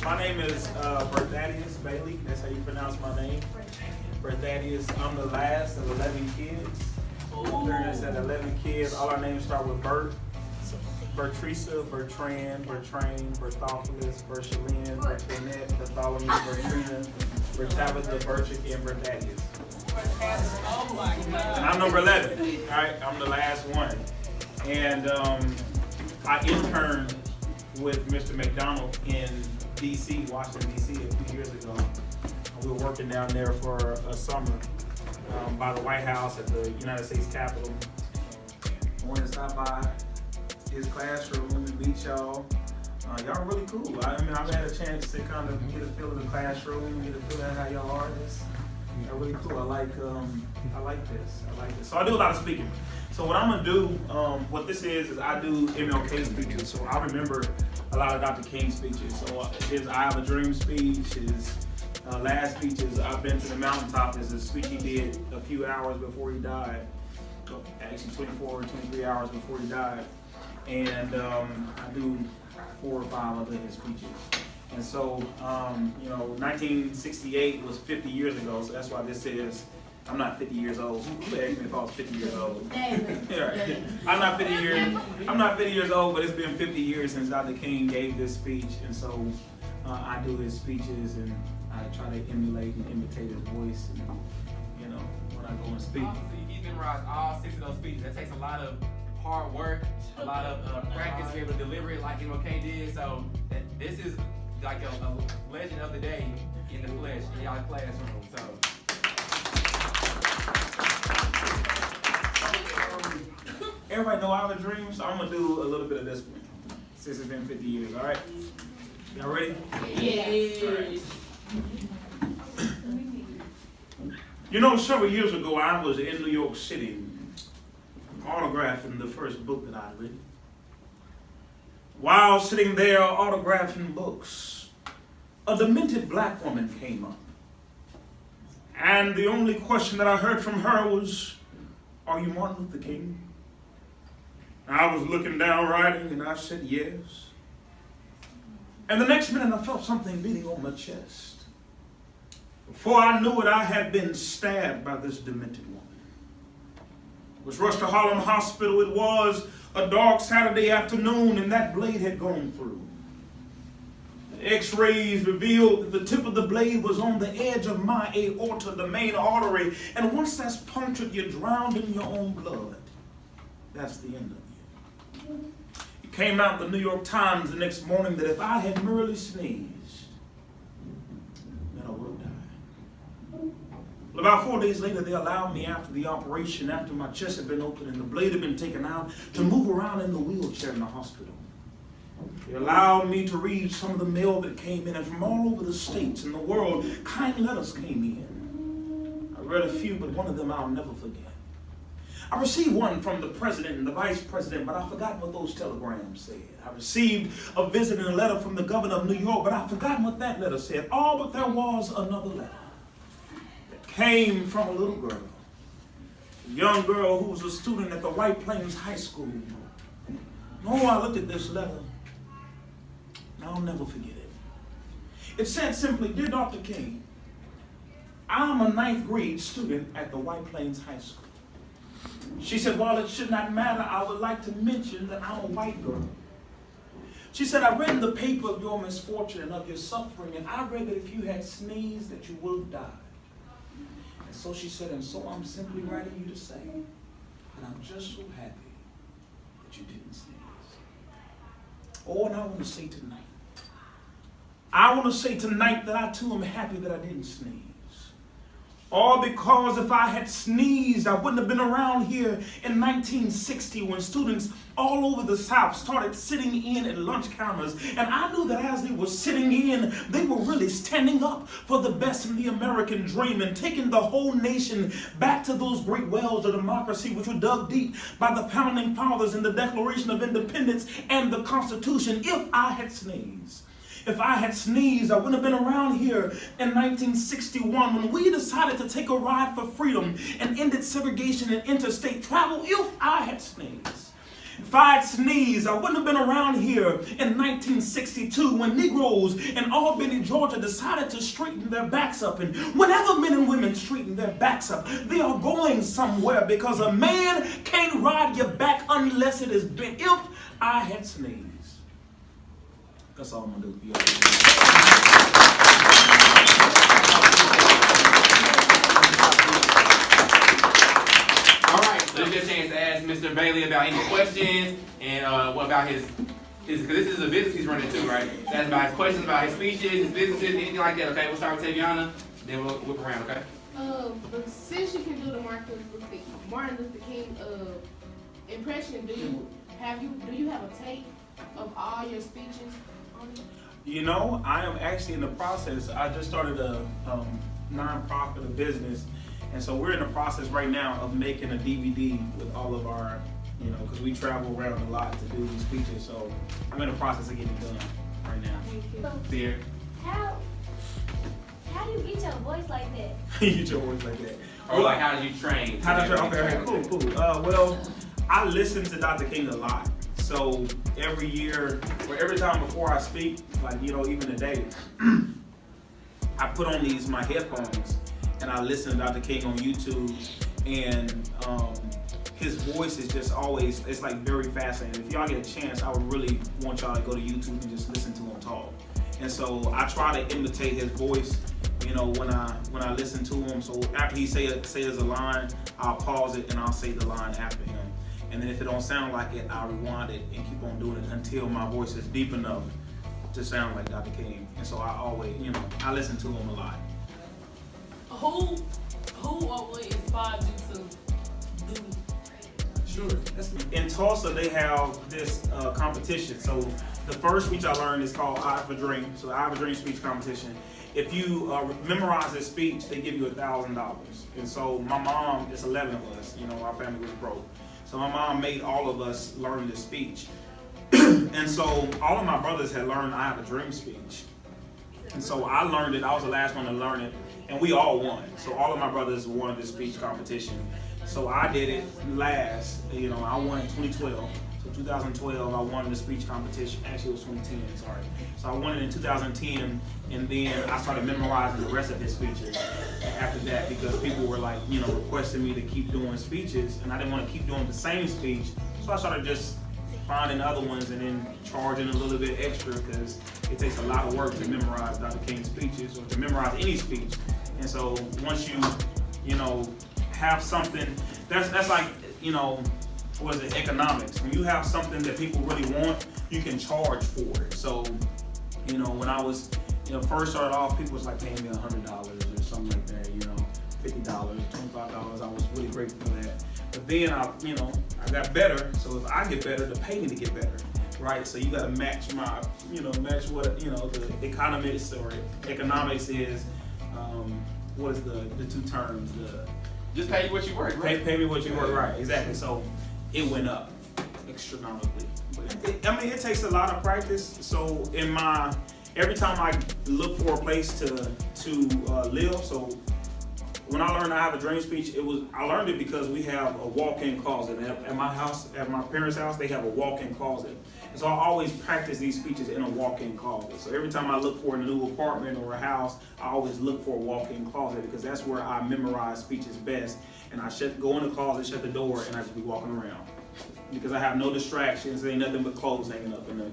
My name is BerThaddaeus Bailey. That's how you pronounce my name. BerThaddaeus. I'm the last of 11 kids. There's 11 kids. All our names start with Bert. Bertrisa, Bertrand, Bertrain, Berthophilus, Berchalin, Bertinette, Bartholomew, Bertrina, Bertabitha, Berchick, and BerThaddaeus. Oh my God. And I'm number 11. All right, I'm the last one. And I interned with Mr. McDonald in D.C., Washington, D.C. a few years ago. We were working down there for a summer by the White House at the United States Capitol. I wanted to stop by his classroom and meet y'all. Y'all are really cool. I mean, I've had a chance to kind of get a feel of the classroom, get a feel of how y'all are. Y'all really cool. I like this. So I do a lot of speaking. So what I'm gonna do, what this is I do MLK speeches. So I remember a lot of Dr. King's speeches. So his I Have a Dream speech, his last speech is I've Been to the Mountaintop, is a speech he did a few hours before he died. Actually 24 or 23 hours before he died. And I do 4 or 5 of his speeches. And so, 1968 was 50 years ago, so that's why this is, I'm not 50 years old. Who asked me if I was 50 years old? Right. I'm not 50 years old, but it's been 50 years since Dr. King gave this speech, and so I do his speeches, and I try to emulate and imitate his voice, and, when I go and speak. He's memorized all 6 of those speeches. That takes a lot of hard work, a lot of practice to be able to deliver it like MLK did. So this is like a legend of the day in the flesh, in y'all classroom. So. Everybody know I have a dream, so I'm gonna do a little bit of this one since it's been 50 years. All right, y'all ready? Yes. All right. Several years ago, I was in New York City, autographing the first book that I'd written. While sitting there autographing books, a demented black woman came up. And the only question that I heard from her was, "Are you Martin Luther King?" I was looking down writing and I said yes. And the next minute I felt something beating on my chest. Before I knew it, I had been stabbed by this demented woman. Was rushed to Harlem Hospital. It was a dark Saturday afternoon and that blade had gone through. The x-rays revealed that the tip of the blade was on the edge of my aorta, the main artery, and once that's punctured, you're drowned in your own blood. That's the end of you. It came out in the New York Times the next morning that if I had merely sneezed, then I would have died. Well, about 4 days later, they allowed me after the operation, after my chest had been opened and the blade had been taken out, to move around in the wheelchair in the hospital. They allowed me to read some of the mail that came in, and from all over the states and the world, kind letters came in. I read a few, but one of them I'll never forget. I received one from the president and the vice president, but I forgot what those telegrams said. I received a visit and a letter from the governor of New York, but I forgot what that letter said. All but there was another letter that came from a little girl, a young girl who was a student at the White Plains High School. Oh, I looked at this letter. I'll never forget it. It said simply, "Dear Dr. King, I'm a 9th grade student at the White Plains High School." She said, "While it should not matter, I would like to mention that I'm a white girl." She said, "I read in the paper of your misfortune and of your suffering, and I read that if you had sneezed, that you would have died." And so she said, "And so I'm simply writing you to say that I'm just so happy that you didn't sneeze." Oh, and I want to say tonight that I too am happy that I didn't sneeze. All because if I had sneezed, I wouldn't have been around here in 1960 when students all over the South started sitting in at lunch counters. And I knew that as they were sitting in, they were really standing up for the best in the American dream and taking the whole nation back to those great wells of democracy which were dug deep by the founding fathers in the Declaration of Independence and the Constitution. If I had sneezed, I wouldn't have been around here in 1961 when we decided to take a ride for freedom and ended segregation and interstate travel. If I had sneezed, If I had sneezed, I wouldn't have been around here in 1962 when Negroes in Albany, Georgia decided to straighten their backs up. And whenever men and women straighten their backs up, they are going somewhere because a man can't ride your back unless it is bent. If I had sneezed. That's all I'm going to do for you. This is your chance to ask Mr. Bailey about any questions and what about his because this is a business he's running too, right? That's about his questions about his speeches, his businesses, anything like that. Okay, we'll start with Taviana, then we'll whip around. Okay. But since you can do the Martin Luther King impression, do you have a tape of all your speeches on it? You know, I am actually in the process. I just started a non-profit, a business. And so we're in the process right now of making a DVD with all of our, you know, because we travel around a lot to do these speeches. So I'm in the process of getting it done right now. There. How do you get your voice like that? You get your voice like that. Or like, how did you train? Okay, cool. Well, I listen to Dr. King a lot. So every year, or every time before I speak, like, you know, even today, I put on my headphones and I listen to Dr. King on YouTube, and his voice is just always, it's like very fascinating. If y'all get a chance, I would really want y'all to go to YouTube and just listen to him talk. And so I try to imitate his voice, you know, when I listen to him. So after he says a line, I'll pause it and I'll say the line after him. And then if it don't sound like it, I'll rewind it and keep on doing it until my voice is deep enough to sound like Dr. King. And so I always, you know, I listen to him a lot. Who or what inspired you to do? Sure. In Tulsa, they have this competition. So the first speech I learned is called I Have a Dream. So I Have a Dream speech competition. If you memorize this speech, they give you $1,000. And so my mom, it's 11 of us, you know, our family was broke. So my mom made all of us learn this speech. And so all of my brothers had learned I Have a Dream speech. And so I learned it, I was the last one to learn it, and we all won. So all of my brothers won this speech competition. So I did it last, you know, I won in 2012. So 2012, I won the speech competition. Actually, it was 2010, sorry. So I won it in 2010, and then I started memorizing the rest of his speeches after that because people were like, you know, requesting me to keep doing speeches, and I didn't want to keep doing the same speech. So I started just finding other ones and then charging a little bit extra because it takes a lot of work to memorize Dr. King's speeches or to memorize any speech. And so once you know, have something, that's like, you know, what is it, economics. When you have something that people really want, you can charge for it. So, you know, when I was, you know, first started off, people was like paying me $100 or something like that, you know, $50, $25. I was really grateful for that. But then I got better. So if I get better, to pay me to get better, right? So you got to match match what, you know, the economics or economics is. What is the two terms? Just pay you what you work, right? Pay me what you work, right? Exactly. So it went up astronomically. It takes a lot of practice. So every time I look for a place to live, so when I learned I Have a Dream speech, I learned it because we have a walk-in closet. At my house, at my parents' house, they have a walk-in closet. And so I always practice these speeches in a walk-in closet. So every time I look for a new apartment or a house, I always look for a walk-in closet because that's where I memorize speeches best. And I go in the closet, shut the door, and I just be walking around. Because I have no distractions, there ain't nothing but clothes hanging up in the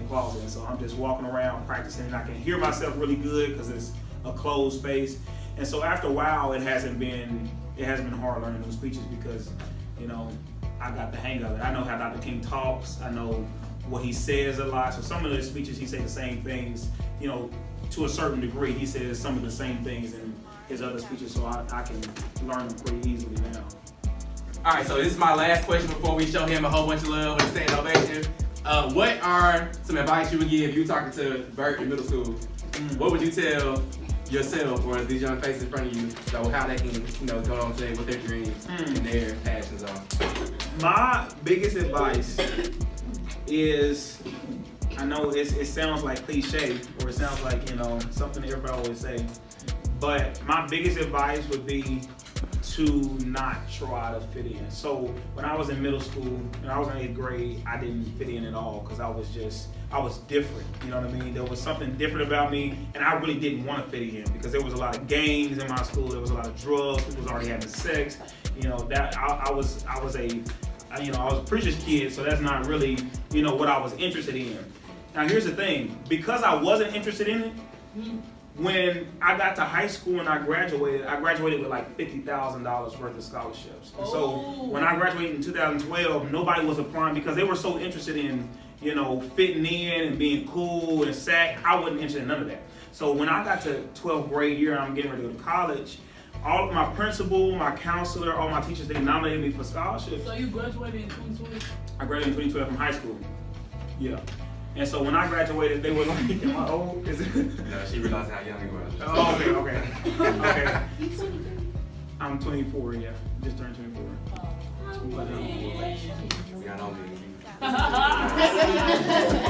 closet. And so I'm just walking around practicing, and I can hear myself really good because it's a closed space. And so after a while, it hasn't been hard learning those speeches because, you know, I got the hang of it. I know how Dr. King talks. I know what he says a lot. So some of the speeches, he says the same things, you know, to a certain degree. He says some of the same things in his other speeches, so I can learn them pretty easily now. All right, so this is my last question before we show him a whole bunch of love with a standing ovation. What are some advice you would give if you talking to Bert in middle school? What would you tell yourself or these young faces in front of you, so how they can, you know, go on today with their dreams and their passions are? My biggest advice is, I know it sounds like cliche, or it sounds like, you know, something that everybody always say, but my biggest advice would be to not try to fit in. So when I was in middle school and I was in 8th grade, I didn't fit in at all because I was different. You know what I mean? There was something different about me, and I really didn't want to fit in because there was a lot of gangs in my school. There was a lot of drugs. People was already having sex. You know that I was a preacher's kid, so that's not really what I was interested in. Now here's the thing: because I wasn't interested in it. When I got to high school and I graduated with like $50,000 worth of scholarships. And so when I graduated in 2012, nobody was applying because they were so interested in, fitting in and being cool and SAC. I wasn't interested in none of that. So when I got to 12th grade year and I'm getting ready to go to college, all of my principal, my counselor, all my teachers, they nominated me for scholarships. So you graduated in 2012? I graduated in 2012 from high school. Yeah. And so when I graduated, they were like, am I old? Is it? No, she realized how young you were. Oh, okay. I'm 24, yeah. Just turned 24.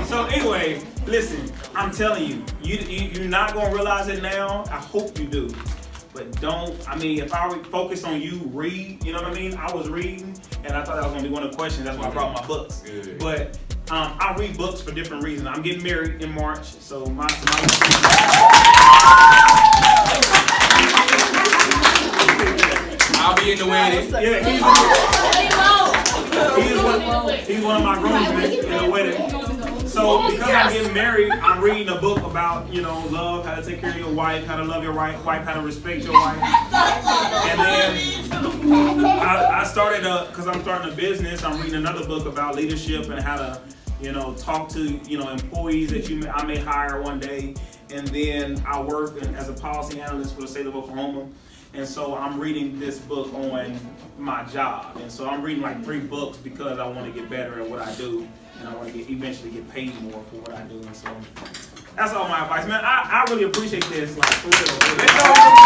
So anyway, listen, I'm telling you, you're not going to realize it now. I hope you do. But if I focus on you, read, you know what I mean? I was reading, and I thought that was going to be one of the questions. That's why I brought my books. Good. But I read books for different reasons. I'm getting married in March, so I'll be in the wedding. Yeah, he's one of my groomsmen in the wedding. So because I'm getting married, I'm reading a book about, love, how to take care of your wife, how to love your wife, how to respect your wife. And then I started because I'm starting a business, I'm reading another book about leadership and how to, talk to, employees that I may hire one day. And then I work as a policy analyst for the state of Oklahoma. And so I'm reading this book on my job. And so I'm reading like 3 books because I want to get better at what I do. And I want to eventually get paid more for what I do. And so that's all my advice, man. I really appreciate this, like, for real.